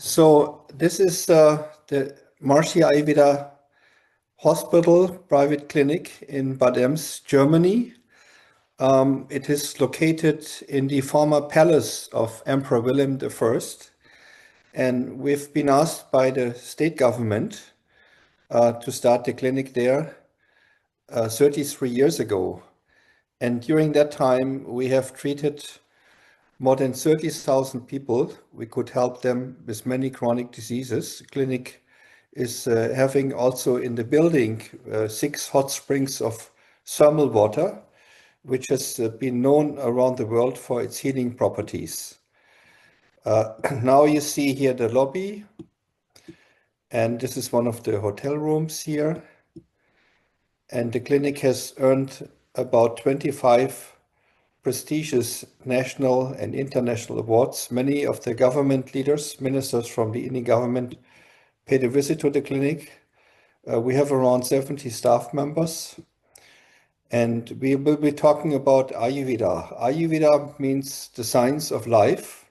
So this is the Maharishi Ayurveda Hospital private clinic in Bad Ems, Germany. It is located in the former palace of Emperor William I, and we've been asked by the state government to start the clinic there 33 years ago. And during that time, we have treated more than 30,000 people. We could help them with many chronic diseases. The clinic is having also in the building 6 hot springs of thermal water, which has been known around the world for its healing properties. Now you see here the lobby, and this is one of the hotel rooms here. And the clinic has earned about 25 prestigious national and international awards. Many of the government leaders, ministers from the Indian government, paid a visit to the clinic. We have around 70 staff members, and we will be talking about Ayurveda. Ayurveda means the science of life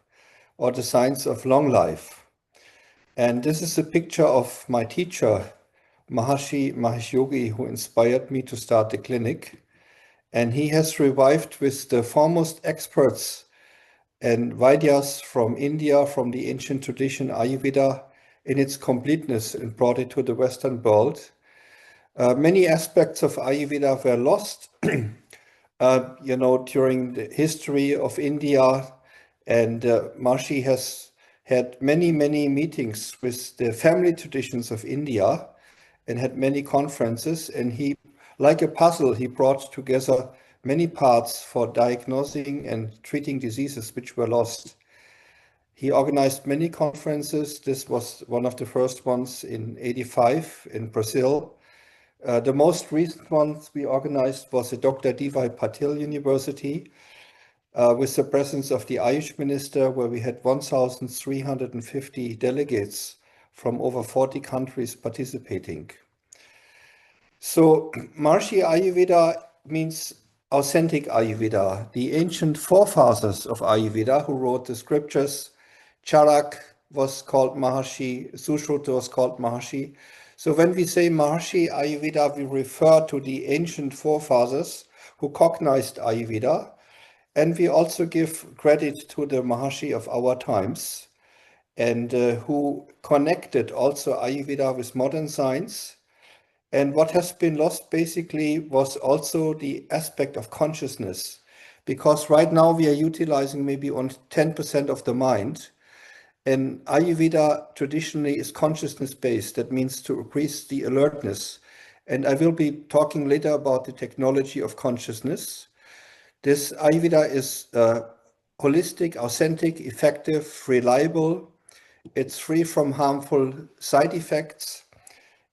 or the science of long life. And this is a picture of my teacher, Maharishi Mahesh Yogi, who inspired me to start the clinic. And he has revived with the foremost experts and Vaidyas from India, from the ancient tradition Ayurveda in its completeness, and brought it to the Western world. Many aspects of Ayurveda were lost, during the history of India. And Maharishi has had many, many meetings with the family traditions of India and had many conferences. And he, like a puzzle, he brought together many parts for diagnosing and treating diseases which were lost. He organized many conferences. This was one of the first ones in '85 in Brazil. The most recent ones we organized was at Dr. D.Y. Patil University with the presence of the Ayush Minister, where we had 1,350 delegates from over 40 countries participating. So Maharishi Ayurveda means authentic Ayurveda. The ancient forefathers of Ayurveda who wrote the scriptures, Charak was called Maharishi, Sushruta was called Maharishi. So when we say Maharishi Ayurveda, we refer to the ancient forefathers who cognized Ayurveda, and we also give credit to the Maharishi of our times, and who connected also Ayurveda with modern science. And what has been lost basically was also the aspect of consciousness, because right now we are utilizing maybe on 10% of the mind. And Ayurveda traditionally is consciousness-based. That means to increase the alertness. And I will be talking later about the technology of consciousness. This Ayurveda is holistic, authentic, effective, reliable. It's free from harmful side effects.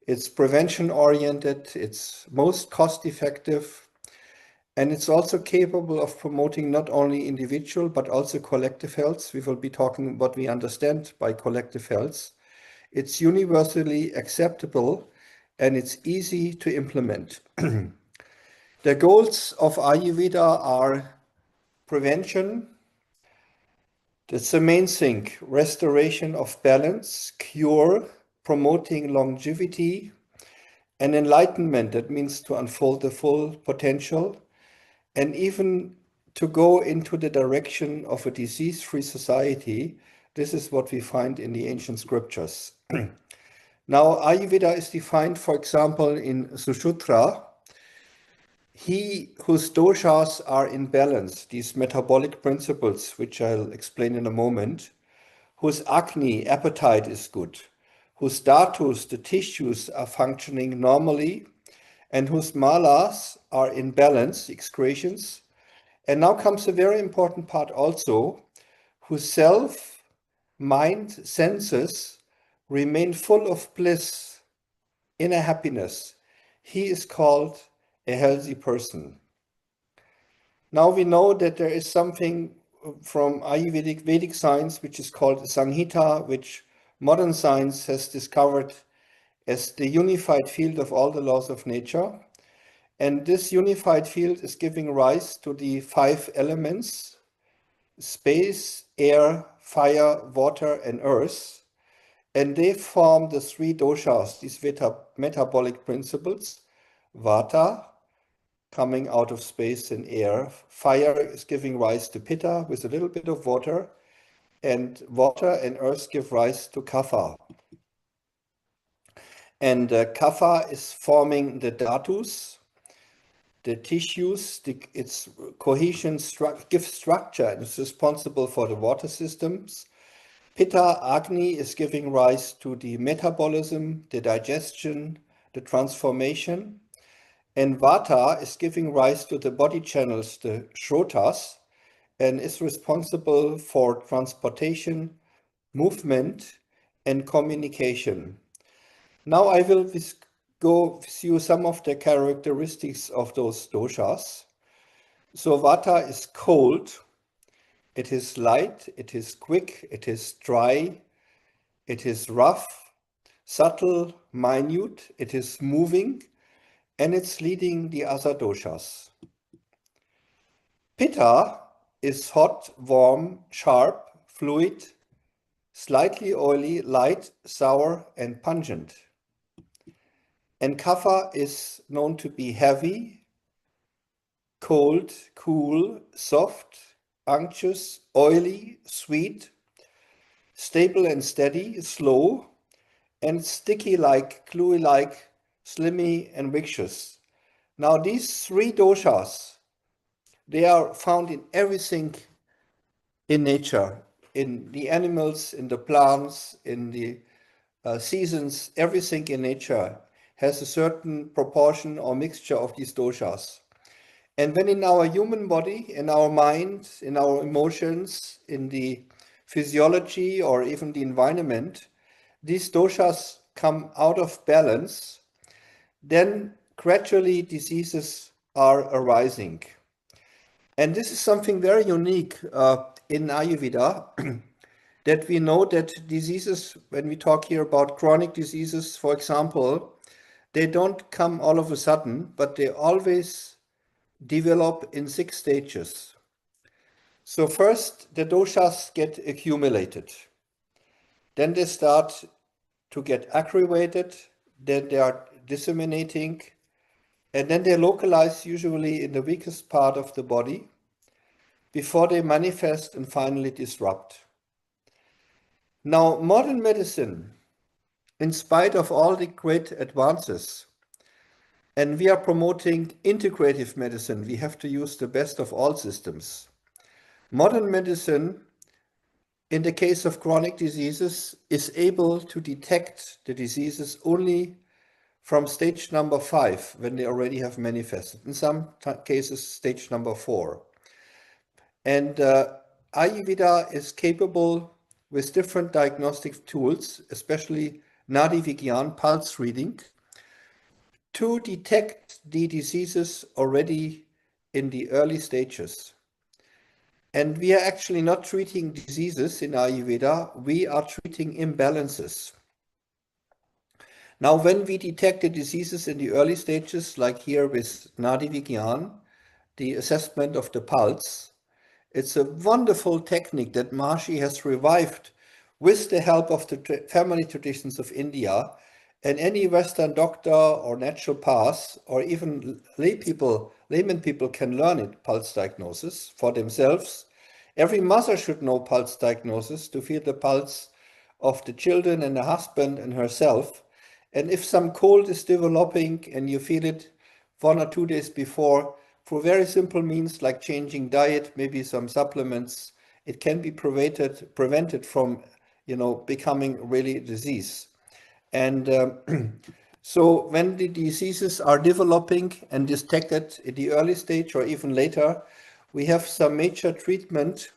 It's prevention-oriented, it's most cost-effective, and it's also capable of promoting not only individual but also collective health. We will be talking what we understand by collective health. It's universally acceptable and it's easy to implement. The goals of Ayurveda are prevention. That's the main thing. Restoration of balance, cure, promoting longevity, and enlightenment. That means to unfold the full potential, and even to go into the direction of a disease-free society. This is what we find in the ancient scriptures. Now, Ayurveda is defined, for example, in Sushruta. He whose doshas are in balance, these metabolic principles, which I'll explain in a moment, whose Agni, appetite, is good, whose dhatus, the tissues, are functioning normally, and whose malas are in balance, excretions. And now comes a very important part also, whose self, mind, senses remain full of bliss, inner happiness. He is called a healthy person. Now we know that there is something from Ayurvedic Vedic science which is called Sanghita, which modern science has discovered as the unified field of all the laws of nature. And this unified field is giving rise to the 5 elements: space, air, fire, water, and earth. And they form the three doshas, these metabolic principles. Vata, coming out of space and air. Fire is giving rise to pitta with a little bit of water. And water and earth give rise to kapha. And kapha is forming the dhatus, the tissues, its cohesion gives structure and is responsible for the water systems. Pitta, Agni, is giving rise to the metabolism, the digestion, the transformation. And Vata is giving rise to the body channels, the Shrotas, and is responsible for transportation, movement, and communication. Now I will go through some of the characteristics of those doshas. So Vata is cold, it is light, it is quick, it is dry, it is rough, subtle, minute, it is moving, and it's leading the other doshas. Pitta is hot, warm, sharp, fluid, slightly oily, light, sour, and pungent. And Kapha is known to be heavy, cold, cool, soft, unctuous, oily, sweet, stable and steady, slow, and sticky-like, gluey-like, slimy, and viscous. Now these three doshas, they are found in everything in nature, in the animals, in the plants, in the seasons. Everything in nature has a certain proportion or mixture of these doshas. And when in our human body, in our mind, in our emotions, in the physiology or even the environment, these doshas come out of balance, then gradually diseases are arising. And this is something very unique in Ayurveda, that we know that diseases, when we talk here about chronic diseases, for example, they don't come all of a sudden, but they always develop in 6 stages. So first, the doshas get accumulated. Then they start to get aggravated. Then they are disseminating. And then they localize usually in the weakest part of the body before they manifest and finally disrupt. Now, modern medicine, in spite of all the great advances, and we are promoting integrative medicine, we have to use the best of all systems. Modern medicine, in the case of chronic diseases, is able to detect the diseases only from stage number 5, when they already have manifested. In some cases, stage number 4. And Ayurveda is capable with different diagnostic tools, especially Nadi Vigyan, pulse reading, to detect the diseases already in the early stages. And we are actually not treating diseases in Ayurveda, we are treating imbalances. Now, when we detect the diseases in the early stages, like here with Nadi Vigyan, the assessment of the pulse, it's a wonderful technique that Maharishi has revived with the help of the family traditions of India. And any Western doctor or naturopath or even layman people can learn it, pulse diagnosis, for themselves. Every mother should know pulse diagnosis to feel the pulse of the children and the husband and herself. And if some cold is developing and you feel it 1 or 2 days before, for very simple means like changing diet, maybe some supplements, it can be prevented from, becoming really disease. And so when the diseases are developing and detected in the early stage or even later, we have some major treatment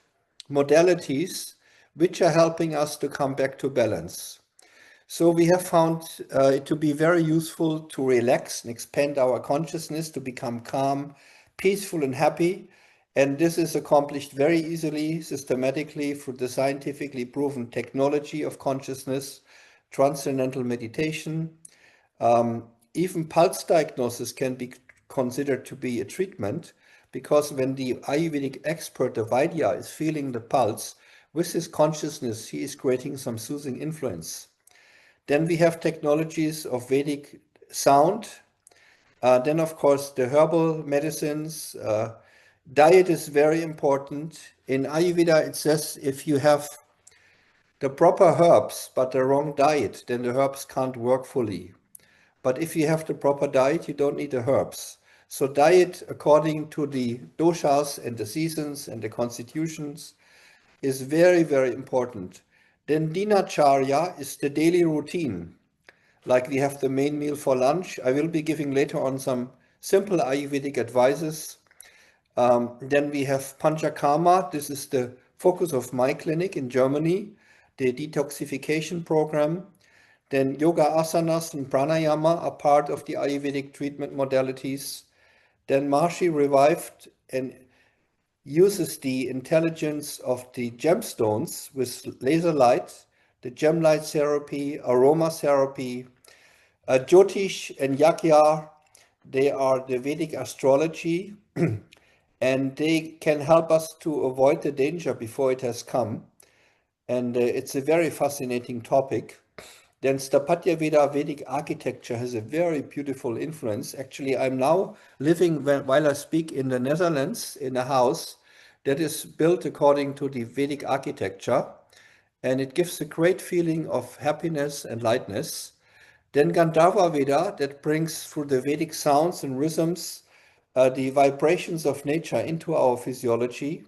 modalities which are helping us to come back to balance. So we have found it to be very useful to relax and expand our consciousness, to become calm, peaceful and happy. And this is accomplished very easily, systematically, through the scientifically proven technology of consciousness, transcendental meditation. Even pulse diagnosis can be considered to be a treatment, because when the Ayurvedic expert, the Vaidya, is feeling the pulse with his consciousness, he is creating some soothing influence. Then we have technologies of Vedic sound. Then, of course, the herbal medicines. Diet is very important. In Ayurveda, it says if you have the proper herbs but the wrong diet, then the herbs can't work fully. But if you have the proper diet, you don't need the herbs. So diet according to the doshas and the seasons and the constitutions is very, very important. Then dinacharya is the daily routine. Like we have the main meal for lunch. I will be giving later on some simple Ayurvedic advices. Then we have Panchakarma. This is the focus of my clinic in Germany, the detoxification program. Then yoga asanas and pranayama are part of the Ayurvedic treatment modalities. Then Maharishi revived and uses the intelligence of the gemstones with laser light, the gem light therapy, aromatherapy. Jyotish and Yagya, they are the Vedic astrology, and they can help us to avoid the danger before it has come. And it's a very fascinating topic. Then Sthapatya Veda, Vedic architecture, has a very beautiful influence. Actually, I'm now living, while I speak, in the Netherlands in a house that is built according to the Vedic architecture, and it gives a great feeling of happiness and lightness. Then Gandharva Veda, that brings through the Vedic sounds and rhythms the vibrations of nature into our physiology.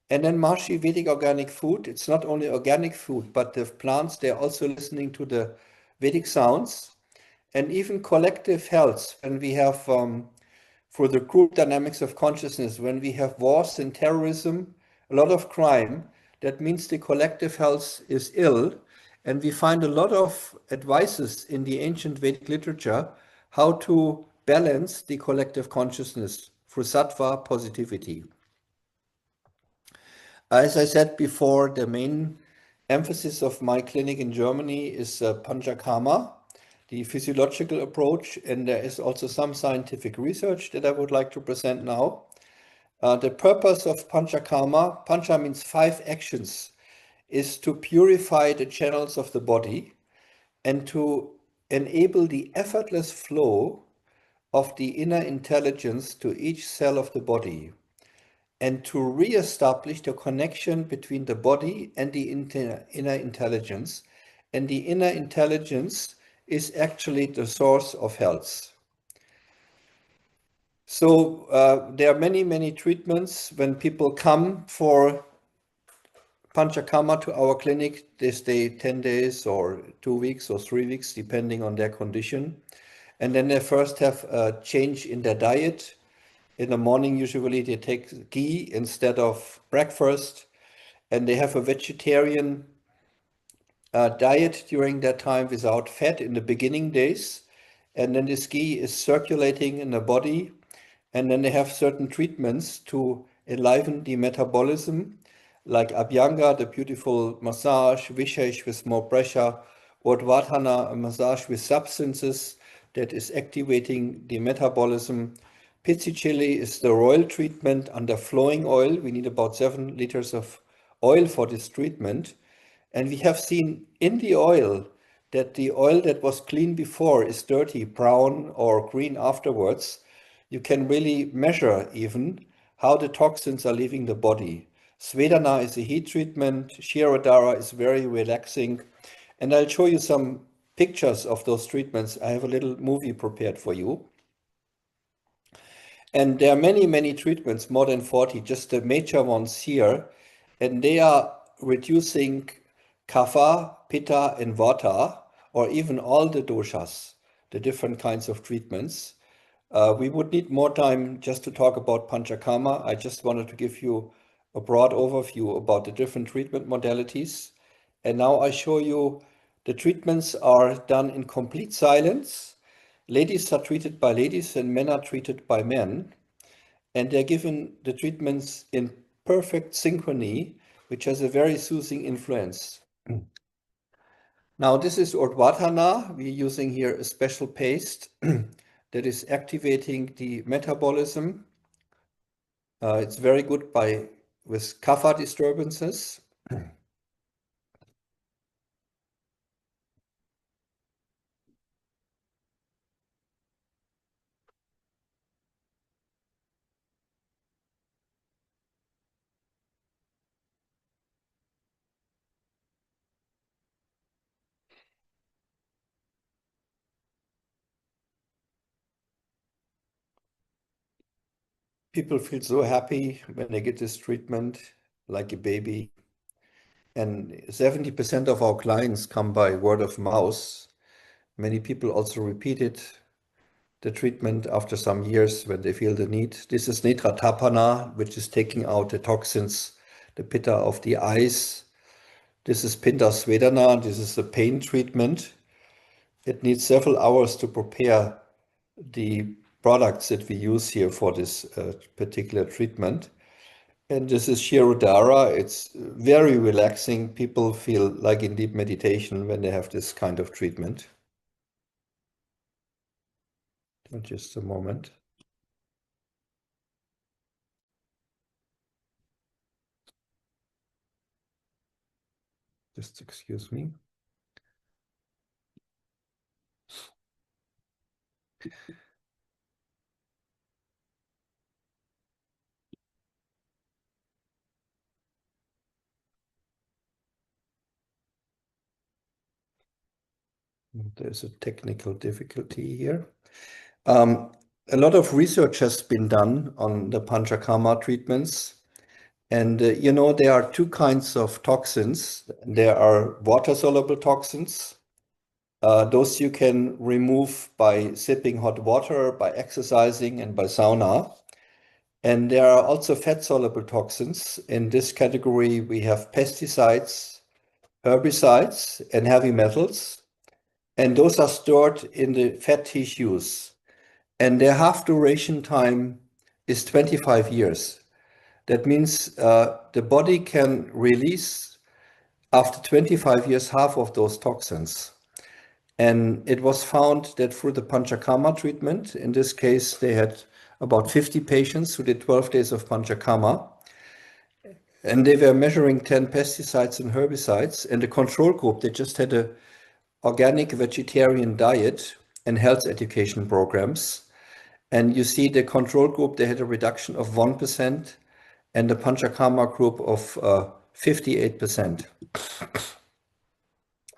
And then Maharishi Vedic organic food. It's not only organic food, but the plants, they're also listening to the Vedic sounds. And even collective health, when we have, for the group dynamics of consciousness, when we have wars and terrorism, a lot of crime, that means the collective health is ill. And we find a lot of advices in the ancient Vedic literature how to balance the collective consciousness through sattva positivity. As I said before, the main emphasis of my clinic in Germany is Panchakarma, the physiological approach, and there is also some scientific research that I would like to present now. The purpose of Panchakarma, Pancha means 5 actions, is to purify the channels of the body and to enable the effortless flow of the inner intelligence to each cell of the body, and to re-establish the connection between the body and the inner intelligence. And the inner intelligence is actually the source of health. So there are many, many treatments. When people come for Panchakarma to our clinic, they stay 10 days or 2 weeks or 3 weeks, depending on their condition. And then they first have a change in their diet. In the morning, usually they take ghee instead of breakfast, and they have a vegetarian diet during that time without fat in the beginning days. And then this ghee is circulating in the body, and then they have certain treatments to enliven the metabolism, like Abhyanga, the beautiful massage, Vishesh with more pressure, or Dvadhana, a massage with substances that is activating the metabolism. Pitzi chili is the royal treatment under flowing oil. We need about 7 liters of oil for this treatment. And we have seen in the oil that the oil that was clean before is dirty, brown or green afterwards. You can really measure even how the toxins are leaving the body. Svedana is a heat treatment. Shirodhara is very relaxing. And I'll show you some pictures of those treatments. I have a little movie prepared for you. And there are many, many treatments, more than 40, just the major ones here. And they are reducing kapha, pitta, and vata, or even all the doshas, the different kinds of treatments. We would need more time just to talk about Panchakarma. I just wanted to give you a broad overview about the different treatment modalities. And now I show you the treatments are done in complete silence. Ladies are treated by ladies and men are treated by men. And they're given the treatments in perfect synchrony, which has a very soothing influence. Now, this is Urdhvadhana. We're using here a special paste that is activating the metabolism. It's very good with kapha disturbances. People feel so happy when they get this treatment, like a baby. And 70% of our clients come by word of mouth. Many people also repeated the treatment after some years when they feel the need. This is Netratapana, which is taking out the toxins, the pitta of the eyes. This is Pinta Svedana. This is the pain treatment. It needs several hours to prepare the products that we use here for this particular treatment. And this is Shirodara. It's very relaxing. People feel like in deep meditation when they have this kind of treatment. Just a moment. Just excuse me. There's a technical difficulty here. A lot of research has been done on the Panchakarma treatments. And there are two kinds of toxins. There are water-soluble toxins. Those you can remove by sipping hot water, by exercising, and by sauna. And there are also fat-soluble toxins. In this category, we have pesticides, herbicides, and heavy metals. And those are stored in the fat tissues. And their half duration time is 25 years. That means the body can release after 25 years half of those toxins. And it was found that through the Panchakarma treatment, in this case, they had about 50 patients who did 12 days of Panchakarma. And they were measuring 10 pesticides and herbicides. And the control group, they just had a organic vegetarian diet and health education programs. And you see the control group, they had a reduction of 1%, and the Panchakarma group of 58%.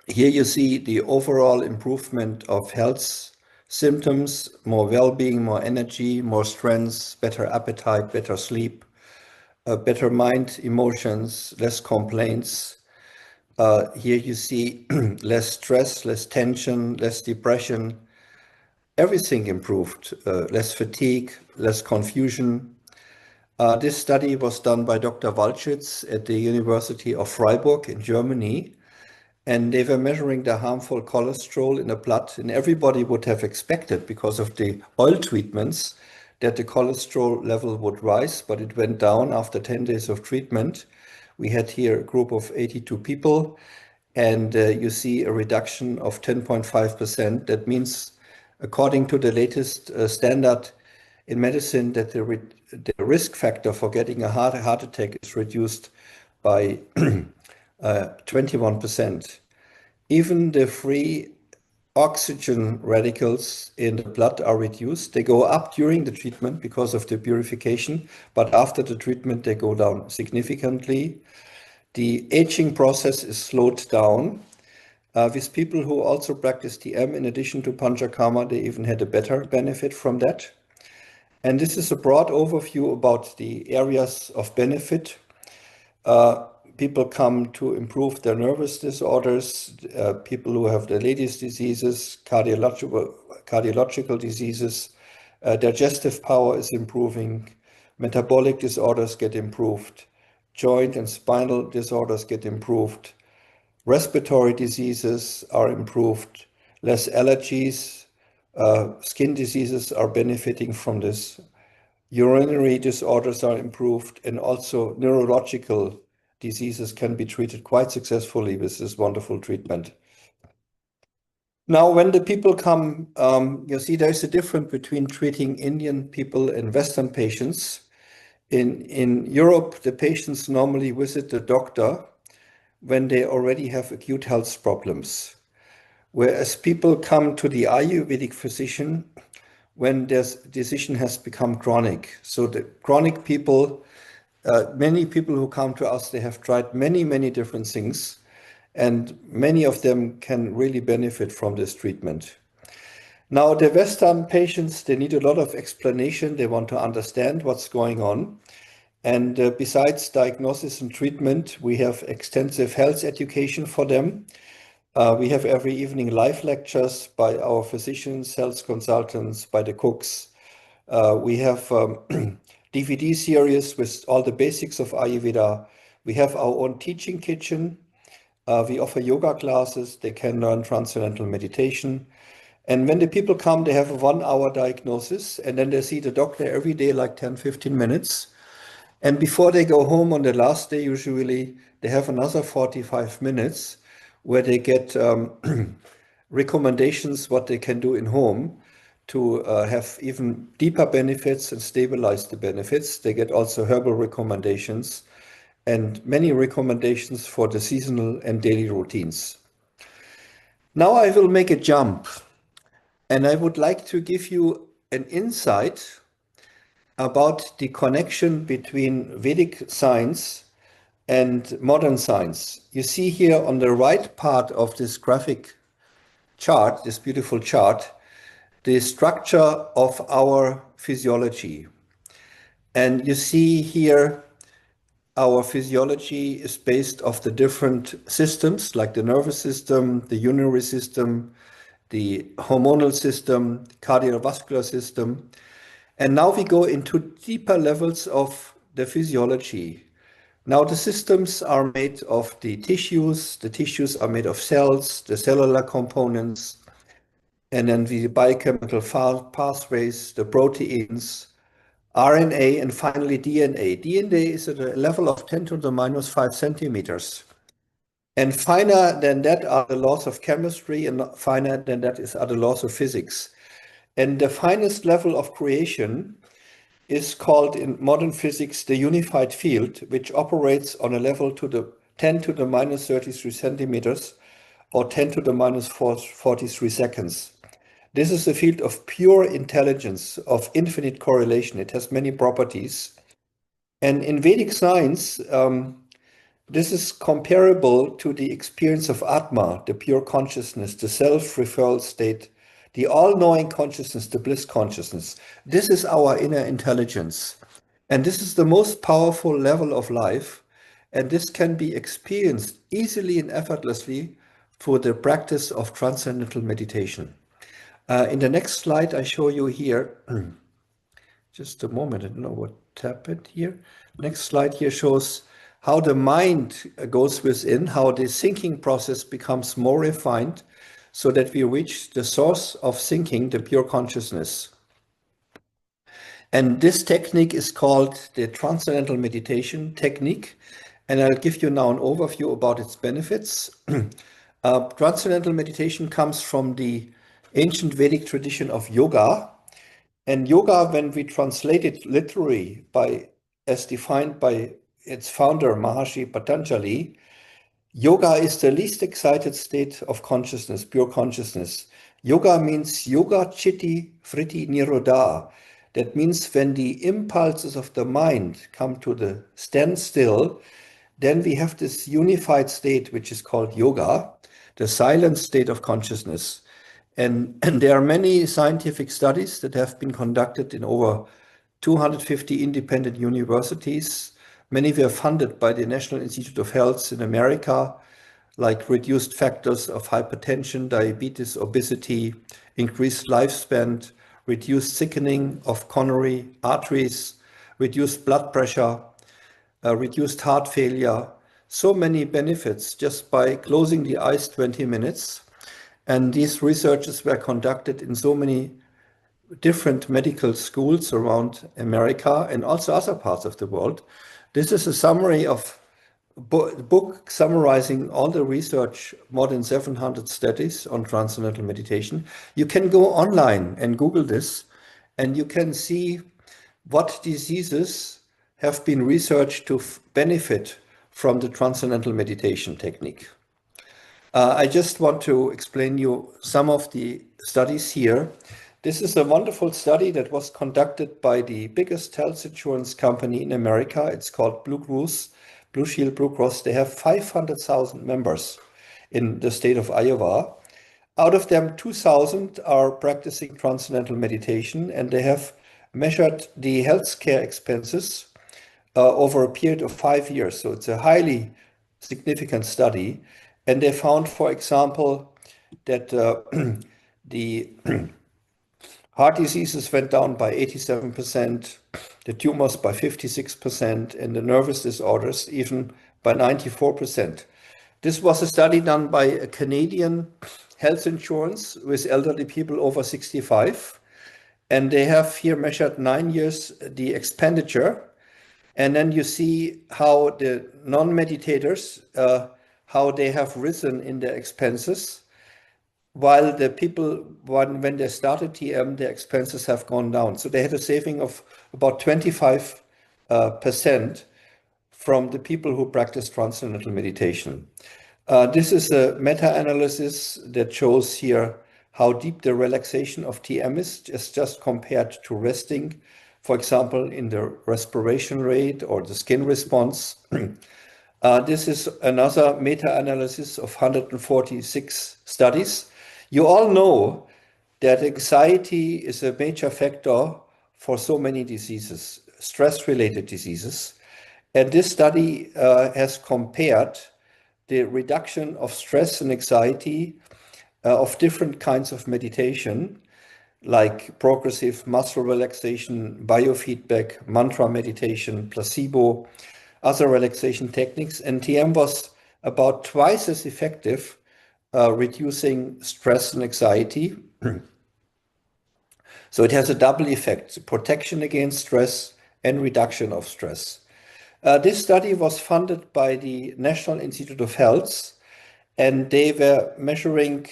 Here you see the overall improvement of health symptoms, more well-being, more energy, more strength, better appetite, better sleep, better mind, emotions, less complaints. Here you see less stress, less tension, less depression. Everything improved, less fatigue, less confusion. This study was done by Dr. Walschitz at the University of Freiburg in Germany, and they were measuring the harmful cholesterol in the blood, and everybody would have expected, because of the oil treatments, that the cholesterol level would rise, but it went down after 10 days of treatment. We had here a group of 82 people, and you see a reduction of 10.5%. That means, according to the latest standard in medicine, that the risk factor for getting a heart attack is reduced by 21%. Even the free oxygen radicals in the blood are reduced. They go up during the treatment because of the purification, but after the treatment, they go down significantly. The aging process is slowed down. With people who also practice TM, in addition to Panchakarma, they even had a better benefit from that. And this is a broad overview about the areas of benefit. People come to improve their nervous disorders, people who have the latest diseases, cardiological diseases, digestive power is improving, metabolic disorders get improved, joint and spinal disorders get improved, respiratory diseases are improved, less allergies, skin diseases are benefiting from this. Urinary disorders are improved, and also neurological diseases can be treated quite successfully with this wonderful treatment. Now, when the people come, you see there's a difference between treating Indian people and Western patients. In Europe, the patients normally visit the doctor when they already have acute health problems, whereas people come to the Ayurvedic physician when their disease has become chronic. So the chronic people, many people who come to us, they have tried many, many different things, and many of them can really benefit from this treatment. Now, the Western patients, they need a lot of explanation. They want to understand what's going on. And besides diagnosis and treatment, we have extensive health education for them. We have every evening live lectures by our physicians, health consultants, by the cooks. We have DVD series with all the basics of Ayurveda. We have our own teaching kitchen. We offer yoga classes. They can learn transcendental meditation. And when the people come, they have a 1 hour diagnosis, and then they see the doctor every day, like 10, 15 minutes. And before they go home on the last day, usually they have another 45 minutes where they get recommendations what they can do in home to have even deeper benefits and stabilize the benefits. They get also herbal recommendations and many recommendations for the seasonal and daily routines. Now I will make a jump, and I would like to give you an insight about the connection between Vedic science and modern science. You see here on the right part of this graphic chart, this beautiful chart, the structure of our physiology. And you see here our physiology is based off the different systems, like the nervous system, the urinary system, the hormonal system, cardiovascular system. And now we go into deeper levels of the physiology. Now the systems are made of the tissues are made of cells, the cellular components, and then the biochemical pathways, the proteins, RNA, and finally DNA. DNA is at a level of 10 to the minus 5 centimeters. And finer than that are the laws of chemistry, and finer than that are the laws of physics. And the finest level of creation is called in modern physics the unified field, which operates on a level to the 10 to the minus 33 centimeters or 10 to the minus 43 seconds. This is a field of pure intelligence, of infinite correlation. It has many properties. And in Vedic science, this is comparable to the experience of Atma, the pure consciousness, the self-referral state, the all-knowing consciousness, the bliss consciousness. This is our inner intelligence. And this is the most powerful level of life. And this can be experienced easily and effortlessly through the practice of transcendental meditation. In the next slide, I show you here, just a moment, I don't know what happened here. Next slide here shows how the mind goes within, how the thinking process becomes more refined so that we reach the source of thinking, the pure consciousness. And this technique is called the Transcendental Meditation technique. And I'll give you now an overview about its benefits. Transcendental meditation comes from the ancient Vedic tradition of yoga. And yoga, when we translate it literally as defined by its founder, Maharishi Patanjali, yoga is the least excited state of consciousness, pure consciousness. Yoga means yoga chitti vritti nirodha. That means when the impulses of the mind come to the standstill, then we have this unified state, which is called yoga, the silent state of consciousness. And there are many scientific studies that have been conducted in over 250 independent universities. Many were funded by the National Institute of Health in America, like reduced factors of hypertension, diabetes, obesity, increased lifespan, reduced thickening of coronary arteries, reduced blood pressure, reduced heart failure. So many benefits just by closing the eyes 20 minutes. And these researches were conducted in so many different medical schools around America and also other parts of the world. This is a summary of book summarizing all the research, more than 700 studies on transcendental meditation. You can go online and Google this, and you can see what diseases have been researched to benefit from the transcendental meditation technique. I just want to explain you some of the studies here. This is a wonderful study that was conducted by the biggest health insurance company in America. It's called Blue Shield Blue Cross. They have 500,000 members in the state of Iowa. Out of them, 2,000 are practicing transcendental meditation, and they have measured the healthcare expenses over a period of 5 years. So it's a highly significant study. And they found, for example, that the heart diseases went down by 87%, the tumors by 56%, and the nervous disorders even by 94%. This was a study done by a Canadian health insurance with elderly people over 65. And they have here measured 9 years the expenditure. And then you see how the non-meditators, how they have risen in their expenses, while the people, when they started TM, their expenses have gone down. So they had a saving of about 25% from the people who practice transcendental meditation. This is a meta-analysis that shows here how deep the relaxation of TM is, just compared to resting, for example, in the respiration rate or the skin response. This is another meta-analysis of 146 studies. You all know that anxiety is a major factor for so many diseases, stress-related diseases. And this study has compared the reduction of stress and anxiety of different kinds of meditation, like progressive muscle relaxation, biofeedback, mantra meditation, placebo, other relaxation techniques. And TM was about twice as effective reducing stress and anxiety. So it has a double effect, protection against stress and reduction of stress. This study was funded by the National Institute of Health, and they were measuring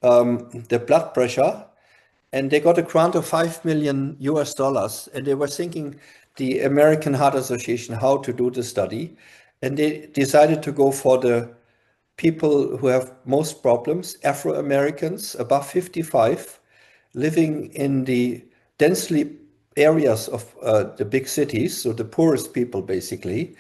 the blood pressure, and they got a grant of $5 million, and they were thinking, the American Heart Association, how to do the study. And they decided to go for the people who have most problems, Afro-Americans above 55, living in the densely areas of the big cities, so the poorest people basically.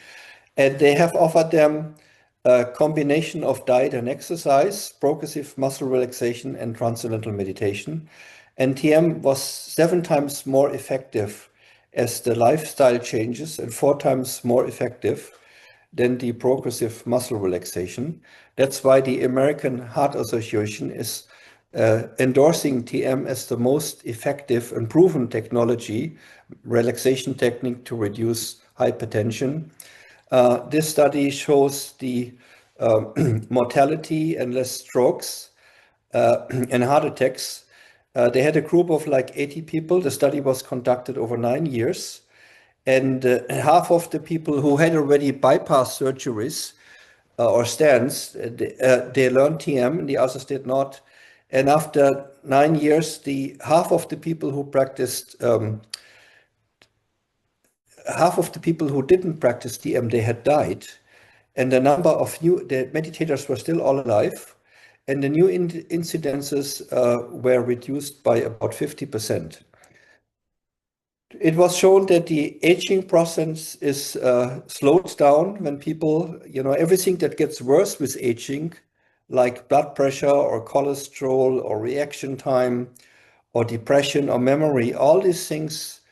And they have offered them a combination of diet and exercise, progressive muscle relaxation, and transcendental meditation. And TM was 7 times more effective as the lifestyle changes and 4 times more effective than the progressive muscle relaxation. That's why the American Heart Association is endorsing TM as the most effective and proven technology, relaxation technique to reduce hypertension. This study shows the mortality and less strokes and heart attacks. They had a group of like 80 people. The study was conducted over 9 years. And half of the people who had already bypass surgeries or stents, they learned TM, and the others did not. And after 9 years, half of the people who practiced, half of the people who didn't practice TM, they had died. And the number of the meditators were still all alive. And the new incidences were reduced by about 50%. It was shown that the aging process is slowed down when people, everything that gets worse with aging, like blood pressure or cholesterol or reaction time or depression or memory, all these things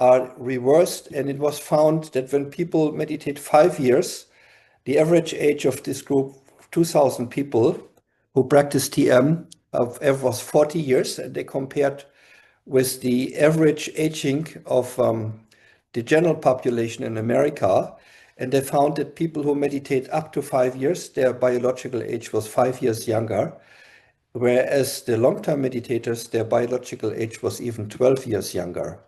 are reversed. And it was found that when people meditate 5 years, the average age of this group, 2,000 people who practice TM, was 40 years, and they compared with the average aging of the general population in America. And they found that people who meditate up to 5 years, their biological age was 5 years younger, whereas the long-term meditators, their biological age was even 12 years younger.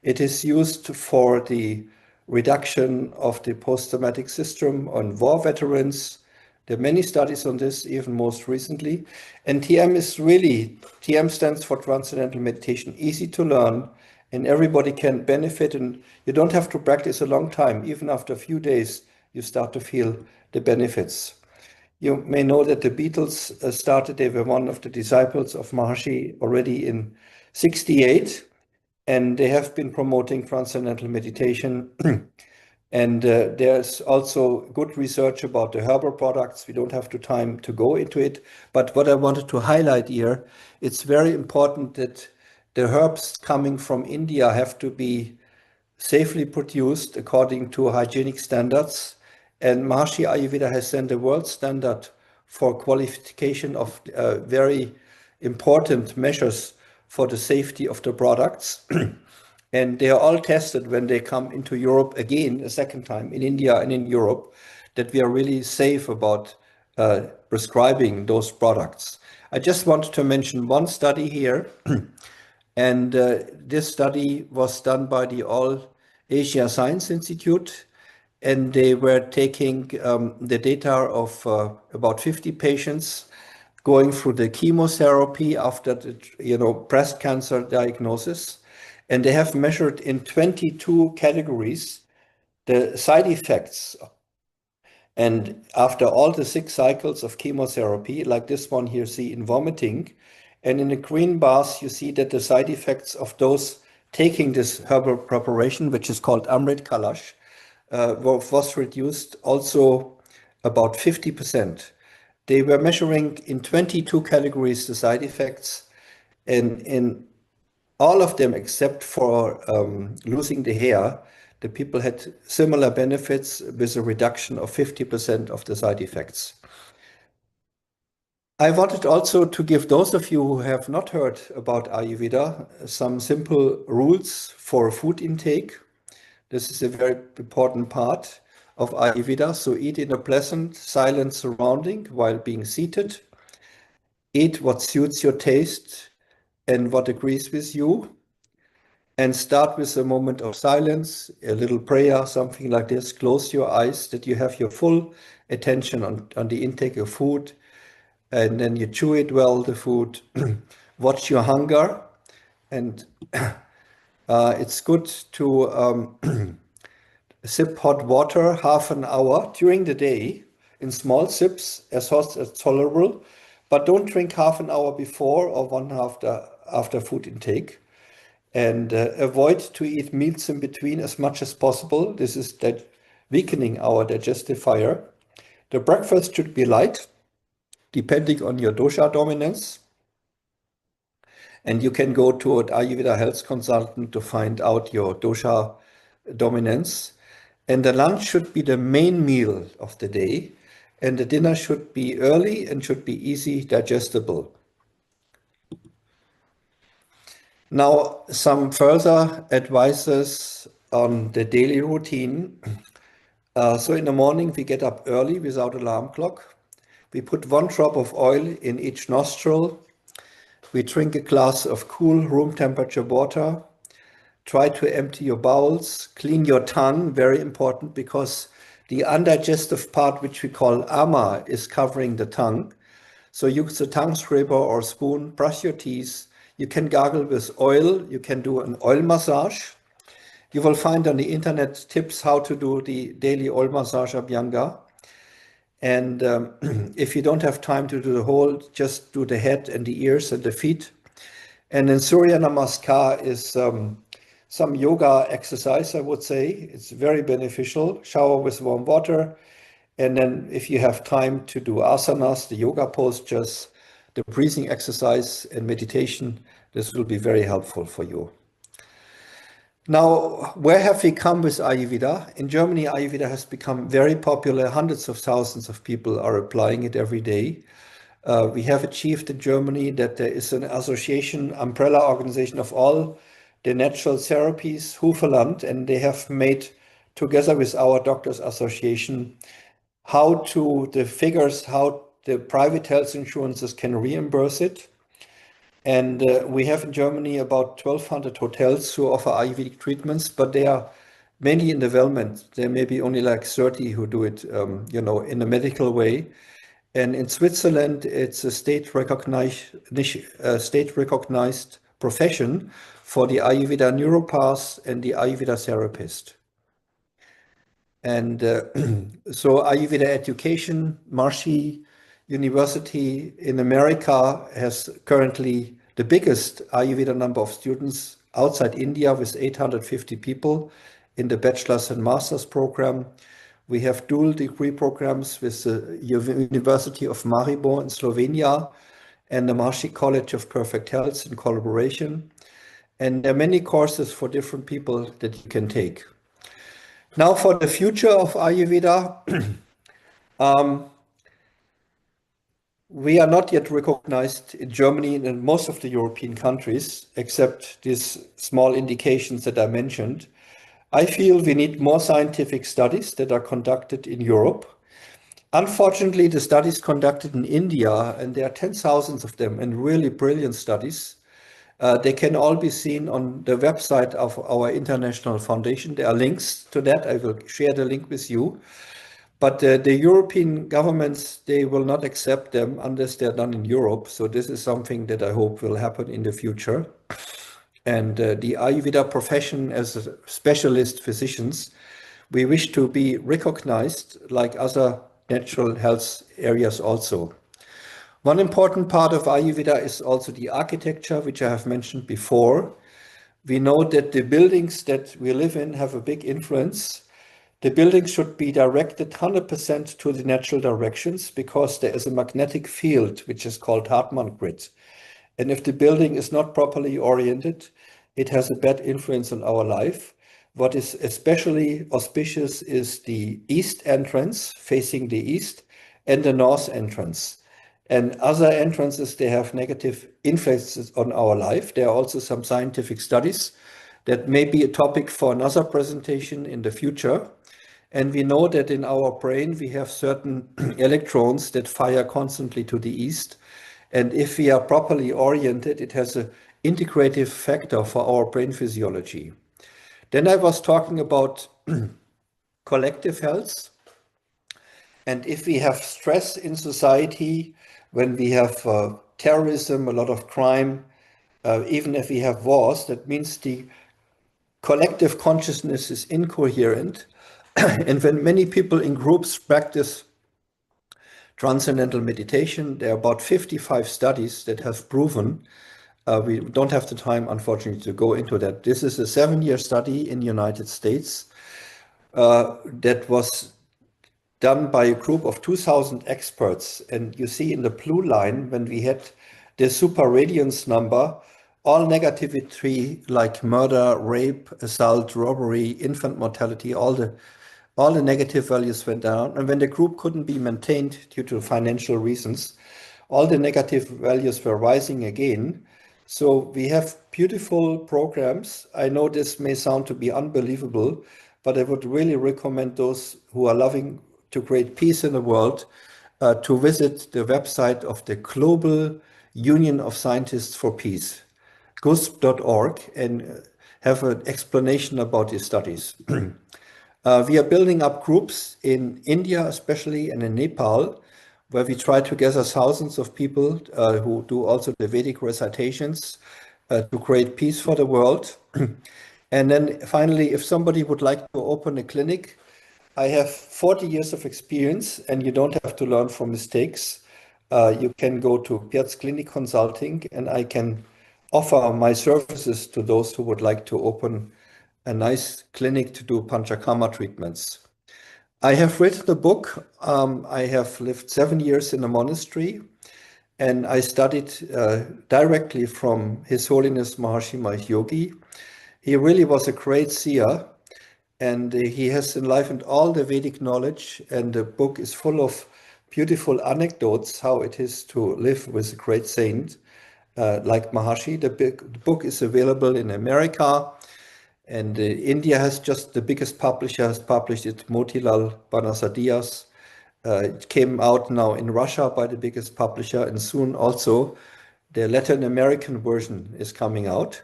It is used for the reduction of the post-traumatic syndrome on war veterans. There are many studies on this, even most recently. And TM stands for Transcendental Meditation, easy to learn, and everybody can benefit. And you don't have to practice a long time. Even after a few days, you start to feel the benefits. You may know that the Beatles they were one of the disciples of Maharishi already in 1968, and they have been promoting Transcendental Meditation. And there's also good research about the herbal products. We don't have the time to go into it. But what I wanted to highlight here, it's very important that the herbs coming from India have to be safely produced according to hygienic standards. And Maharishi Ayurveda has set the world standard for qualification of very important measures for the safety of the products. And they are all tested when they come into Europe again, a second time, in India and in Europe, that we are really safe about prescribing those products. I just wanted to mention one study here. And this study was done by the All Asia Science Institute, and they were taking the data of about 50 patients going through the chemotherapy after the breast cancer diagnosis, and they have measured in 22 categories the side effects. And after all the 6 cycles of chemotherapy, like this one here, see in vomiting, and in the green bars, you see that the side effects of those taking this herbal preparation, which is called Amrit Kalash, was reduced also about 50%. They were measuring in 22 categories the side effects, and in all of them except for losing the hair, the people had similar benefits with a reduction of 50% of the side effects. I wanted also to give those of you who have not heard about Ayurveda some simple rules for food intake. This is a very important part of Ayurveda. So eat in a pleasant, silent surrounding while being seated. Eat what suits your taste and what agrees with you. And start with a moment of silence, a little prayer, something like this. Close your eyes that you have your full attention on the intake of food. And then you chew it well, the food. Watch your hunger. And it's good to sip hot water half an hour during the day in small sips, as hot as tolerable. But don't drink half an hour before or one after food intake. And avoid to eat meals in between as much as possible. This is that weakening our digestive fire. The breakfast should be light, depending on your dosha dominance. And you can go to an Ayurveda health consultant to find out your dosha dominance. And the lunch should be the main meal of the day. And the dinner should be early and should be easy digestible. Now, some further advices on the daily routine. So in the morning, we get up early without alarm clock. We put 1 drop of oil in each nostril. We drink a glass of cool room temperature water. Try to empty your bowels. Clean your tongue, very important, because the undigested part, which we call ama, is covering the tongue. So use a tongue scraper or spoon, brush your teeth. You can gargle with oil. You can do an oil massage. You will find on the internet tips how to do the daily oil massage abhyanga. And if you don't have time to do the whole, just do the head and the ears and the feet. And then Surya Namaskar is some yoga exercise, I would say. It's very beneficial. Shower with warm water. And then if you have time to do asanas, the yoga postures, the breathing exercise and meditation, this will be very helpful for you. Now, where have we come with Ayurveda? In Germany, Ayurveda has become very popular. Hundreds of thousands of people are applying it every day. We have achieved in Germany that there is an association, umbrella organization of all the natural therapies, Hufeland, and they have made, together with our Doctors Association, how the private health insurances can reimburse it. And we have in Germany about 1,200 hotels who offer Ayurvedic treatments, but they are mainly in development. There may be only like 30 who do it, in a medical way. And in Switzerland, it's a state-recognized profession for the Ayurveda neuropath and the Ayurveda therapist. And so Ayurveda education, Maharishi University in America has currently the biggest Ayurveda number of students outside India with 850 people. in the bachelor's and master's program. We have dual degree programs with the University of Maribor in Slovenia and the Maharishi College of Perfect Health in collaboration. And there are many courses for different people that you can take. Now for the future of Ayurveda, we are not yet recognized in Germany and in most of the European countries, except these small indications that I mentioned. I feel we need more scientific studies that are conducted in Europe. Unfortunately, the studies conducted in India, and there are 10,000 of them, and really brilliant studies, they can all be seen on the website of our international foundation. There are links to that. I will share the link with you. But the European governments, they will not accept them unless they're done in Europe. So this is something that I hope will happen in the future. And the Ayurveda profession as specialist physicians, we wish to be recognized like other natural health areas also. One important part of Ayurveda is also the architecture, which I have mentioned before. We know that the buildings that we live in have a big influence. The building should be directed 100% to the natural directions because there is a magnetic field, which is called Hartmann grid. And if the building is not properly oriented, it has a bad influence on our life. What is especially auspicious is the east entrance facing the east and the north entrance. And other entrances, they have negative influences on our life. There are also some scientific studies that may be a topic for another presentation in the future. And we know that in our brain, we have certain electrons that fire constantly to the east. And if we are properly oriented, it has an integrative factor for our brain physiology. Then I was talking about collective health. And if we have stress in society, when we have terrorism, a lot of crime, even if we have wars, that means the collective consciousness is incoherent. And when many people in groups practice transcendental meditation, there are about 55 studies that have proven, we don't have the time, unfortunately, to go into that. This is a 7-year study in the United States that was done by a group of 2,000 experts. And you see in the blue line, when we had the super radiance number, all negativity like murder, rape, assault, robbery, infant mortality, all the negative values went down. And when the group couldn't be maintained due to financial reasons, all the negative values were rising again. So we have beautiful programs. I know this may sound to be unbelievable, but I would really recommend those who are loving to create peace in the world to visit the website of the Global Union of Scientists for Peace, GUSP.org, and have an explanation about these studies. We are building up groups in India, especially, and in Nepal, where we try to gather thousands of people who do also the Vedic recitations to create peace for the world. And then finally, if somebody would like to open a clinic, I have 40 years of experience, and you don't have to learn from mistakes. You can go to Pirc Clinic Consulting, and I can offer my services to those who would like to open a nice clinic to do Panchakarma treatments. I have written a book. I have lived 7 years in a monastery, and I studied directly from His Holiness Maharishi Mahesh Yogi. He really was a great seer, and he has enlivened all the Vedic knowledge, and the book is full of beautiful anecdotes, how it is to live with a great saint like Maharishi. The book is available in America, and India has just the biggest publisher has published it, Motilal Banarsidass. It came out now in Russia by the biggest publisher, and soon also the Latin American version is coming out.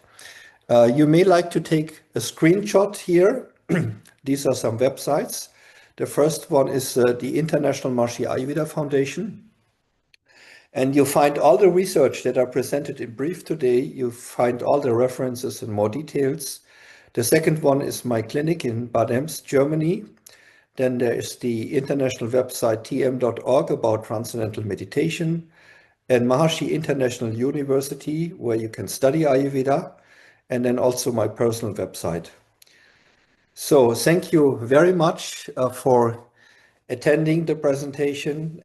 You may like to take a screenshot here. These are some websites. The first one is the International Maharishi Ayurveda Foundation. And you find all the research that are presented in brief today. You find all the references and more details. The second one is my clinic in Bad Ems, Germany. Then there is the international website tm.org about transcendental meditation, and Maharishi International University, where you can study Ayurveda, and then also my personal website. So thank you very much for attending the presentation.